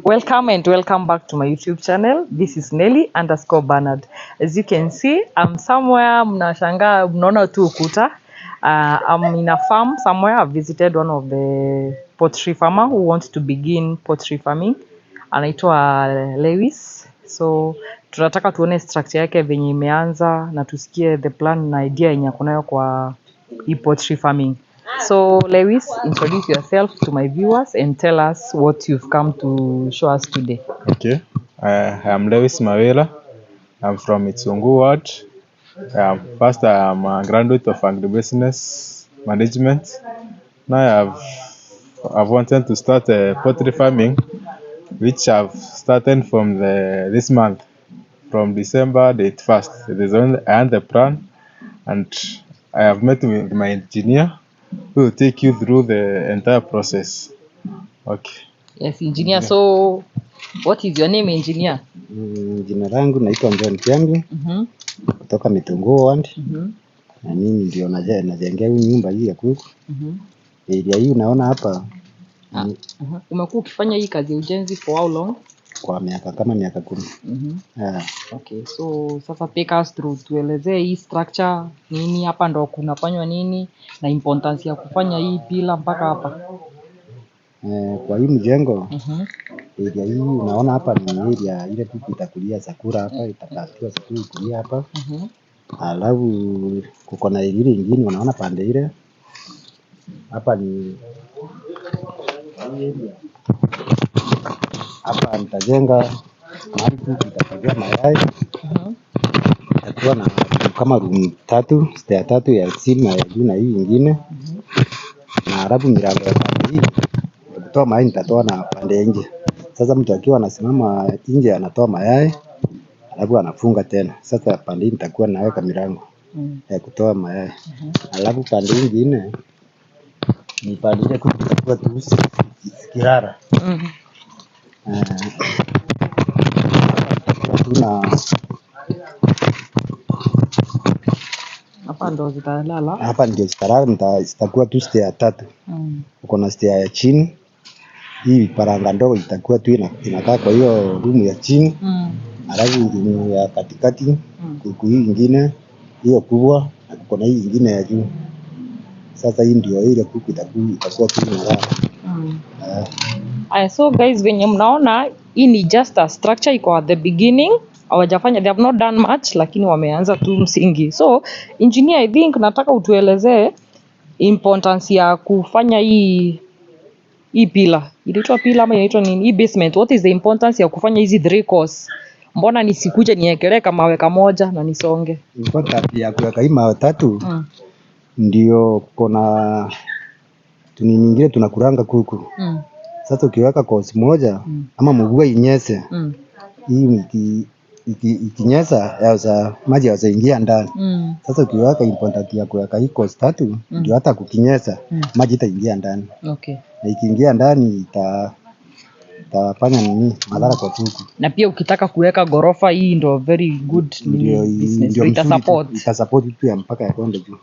Welcome and welcome back to my YouTube channel. This is Nelly_Bernard. As you can see, I'm somewhere, mnashangaa mnaona tu ukuta. I'm in a farm somewhere. I've visited one of the poultry farmer who wants to begin poultry farming. Anaitwa Lewis. So tunataka tuone structure yake venye imeanza na tusikie the plan na idea yenye ako nayo kwa hii poultry farming. So Lewis, introduce yourself to my viewers and tell us what you've come to show us today. Okay, I'm Lewis Mawela. I'm from Itsungu Ward. First, I'm a graduate of agribusiness management. Now I've wanted to start poultry farming, which I've started from this month, from December the 1st. I had the plan, and I have met with my engineer who will take you through the entire process. Okay. Yes, engineer. So what is your name, engineer? Jina langu naitwa John Kiambi kutoka Itsungu Ward. Na mimi ndio najengea nyumba hii ya kuku. Area hii unaona hapa. Umekuwa ukifanya hii kazi ya ujenzi for how long? Kwa miaka 10. Okay, so sasa take us through, tuelezee hii structure nini hapa, ndo kunafanywa nini na importance ya kufanya hii pila mpaka hapa. Kwa hii mjengo area hii unaona hapa ni area ile kuku itakulia chakula hapa, itakatiwa chakula kulia hapa. Alafu kuko na ile nyingine unaona pande ile hapa ni hapa nitajenga mahali kuku itakulia mayai. Itakuwa na kama room 3, stair 3 ya chini na ya juu na hii nyingine. Na alafu milango ya pande hii kutoa mayai nitatoa na pande nje. Sasa mtu akiwa anasimama nje anatoa mayai alafu anafunga tena. Sasa pande hii nitakuwa naweka milango ya kutoa mayai. Alafu pande nyingine ni pande ile kutakuwa tu kirara. Hapa ndo zitalala. Hapa ndio zitalala, zitakuwa tu stair 3. Uko na stair ya chini. Hii paranga ndogo itakuwa tu inakaa kwa hiyo room ya chini. Alafu room ya katikati kuku hii nyingine hiyo kubwa, na kuko na hii nyingine ya juu. Sasa hii ndio ile kuku itakuwa tu inalala. So guys, venye mnaona hii ni just a structure, iko at the beginning. Hawajafanya, they have not done much, lakini wameanza tu msingi. So engineer, I think nataka utuelezee importance ya kufanya hii pila. Inaitwa pila ama inaitwa nini? Hii basement. What is the importance ya kufanya hizi 3 course? Mbona nisikuje niekelee kama weka moja na nisonge? Importance ya kuweka hii mawe 3 ndio kuna tunini nyingine tunakuranga kuku. Sasa ukiweka course moja ama mvua inyeshe, hii ikinyesha yaweza maji yaweza ingia ndani. Sasa ukiweka importance ya kuweka hii course 3 ndio hata kukinyesha maji itaingia ndani. Okay. Na ikiingia ndani itafanya nini madhara kwa kuku. Na pia ukitaka kuweka gorofa hii ndo very good business. Ita support tu ya mpaka ya kwenda juu.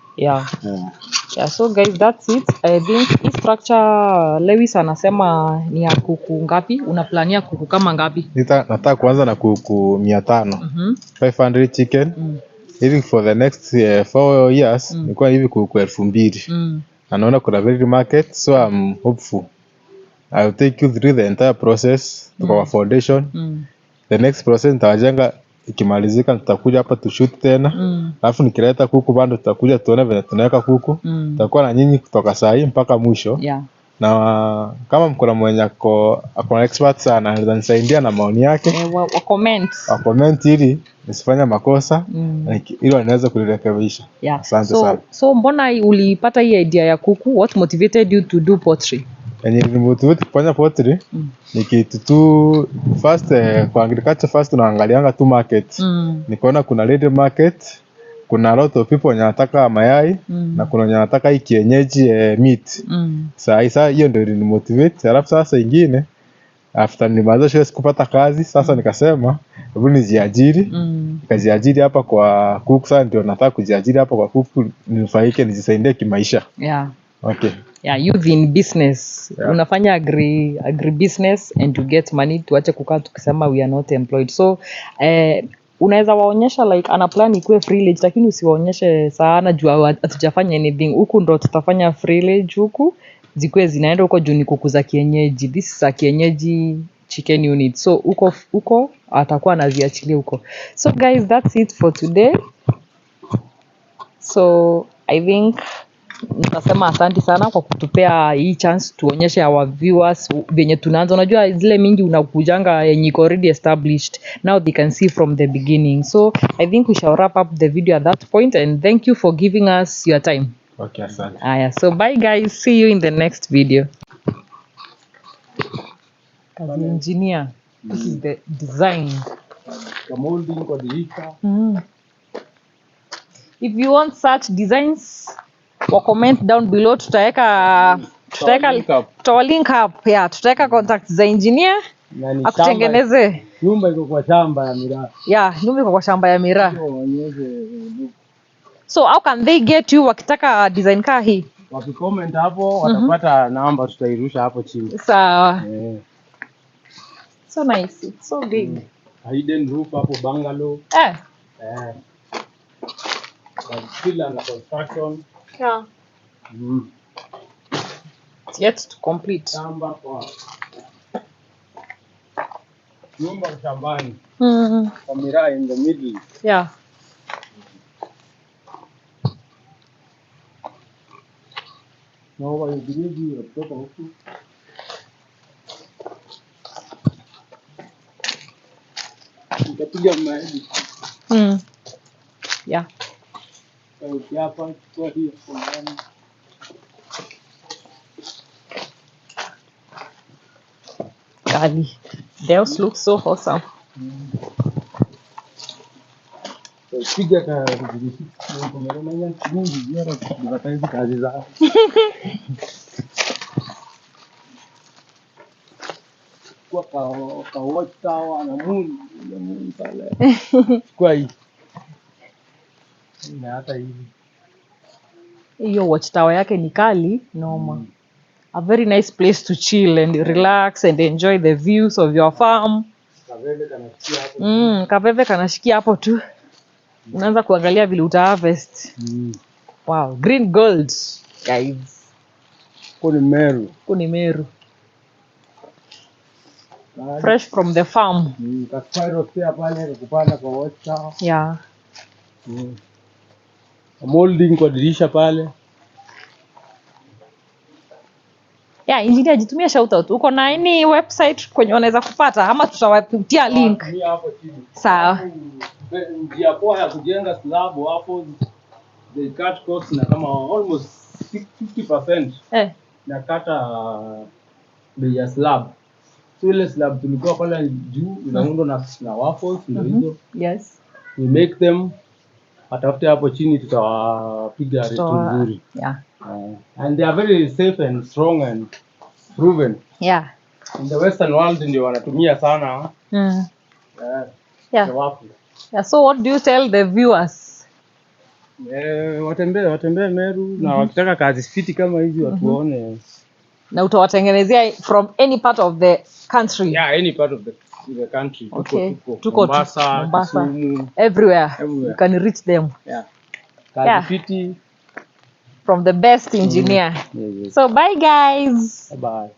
Yeah, so guys, that's it. I think hii structure Lewis anasema ni ya kuku ngapi? Unaplania kuku kama ngapi? Nataka kuanza na kuku 500. 500 chicken. Even for the next 4 years nikuwa hivi kuku 2000. Anaona kuna very market, so I'm hopeful. I'll take you through the entire process to our foundation. The next process nitawajenga, ikimalizika tutakuja hapa to shoot tena. Alafu nikileta kuku bado tutakuja tuone vile tunaweka kuku. Tutakuwa na nyinyi kutoka saa hii mpaka mwisho. Na kama mko na mwenye ako expert sana anaweza nisaidia na maoni yake. Wa comment ili nisifanye makosa ili wanaweza kulirekebisha. Asante sana. So mbona ulipata hii idea ya kuku? What motivated you to do poultry? Nilimotivate kufanya poultry ni kitu tu first kwa agriculture first tunaangalianga tu market. Nikaona kuna ready market, kuna a lot of people wanataka mayai na kuna wanataka hii kienyeji meat. Sasa hiyo ndio ilinimotivate. Alafu sasa ingine after nilimaliza shule sikupata kazi, sasa nikasema hebu nijiajiri. Nikajiajiri hapa kwa kuku. Sasa ndio nataka kujiajiri hapa kwa kuku ninufaike, nijisaidie kimaisha. Yeah. Okay. Yeah, youth in business. Yeah. Unafanya agri business and you get money, tuache kukaa tukisema we are not employed. So unaweza waonyesha like ana plan ikuwe freelance, lakini usiwaonyeshe sana juu hatujafanya anything. Huku ndo tutafanya freelance huku zikuwe zinaenda huko juu ni kuku za kienyeji. This is a kienyeji chicken unit. So huko atakuwa anaziachilia huko. So guys, that's it for today. So I think nitasema asante sana kwa kutupea hii chance tuonyeshe our viewers venye tunaanza. Unajua zile mingi unakujanga yenye iko already established, now they can see from the beginning. So I think we shall wrap up the video at that point, and thank you for giving us your time. Okay, asante. Aya, so bye guys, see you in the next video. Kazi engineer, this is the design. Molding kwa dirisha. If you want such designs, comment down below. Tutaweka link up. Yeah, tutaweka contact za engineer akutengeneze. Nyumba iko kwa shamba ya miraa. Yeah, nyumba iko kwa shamba ya miraa. So how can they get you wakitaka design kaa hii? Wakicomment hapo watapata namba, tutairusha hapo chini. Sawa. So nice. It's so big. Hidden roof hapo bungalow. But still under construction. Yeah. It's yet to complete. Shamba kwa nyumba shambani. Kwa miraa in the middle. Yeah. No, I believe you have got also. Nitapiga mahali. Yeah. Hapa kwa hiyo kwa ndani. Golly, those look so awesome. Piga kwa kazi zao. Kwa watch tower na moon pale. Kwa hii. Na hata hivi. Hiyo watch tower yake ni kali noma. A very nice place to chill and relax and enjoy the views of your farm. Kaveve kanashikia hapo. Kaveve kanashikia hapo tu. Unaanza kuangalia vile uta harvest. Wow, green gold, guys. Kuni Meru. Fresh from the farm. Kaspiral pia pale kupanda kwa watch tower. Yeah. Molding kwa dirisha pale. Yeah, engineer jitumia shout out. Uko na any website kwenye unaweza kupata ama tutawapitia link? Hapo chini. Sawa. Njia poa ya kujenga slab hapo, they cut cost na kama almost 50%. Na kata bei ya slab. So ile slab tulikuwa pale juu inaundwa na waffles ndio hizo. Yes. We make them, atafute hapo chini tutawapiga rate nzuri. Yeah. And they are very safe and strong and proven. Yeah. In the western world ndio wanatumia sana. Yeah. The waffles. Yeah, so what do you tell the viewers? Watembee Meru na wakitaka kazi fiti kama hizi watuone. Na utawatengenezea from any part of the country? Yeah, any part of the country. Okay. Tuko Mombasa, Kisumu, everywhere. You can reach them. Yeah. Kazi fiti from the best engineer. Yes. So bye guys. Bye.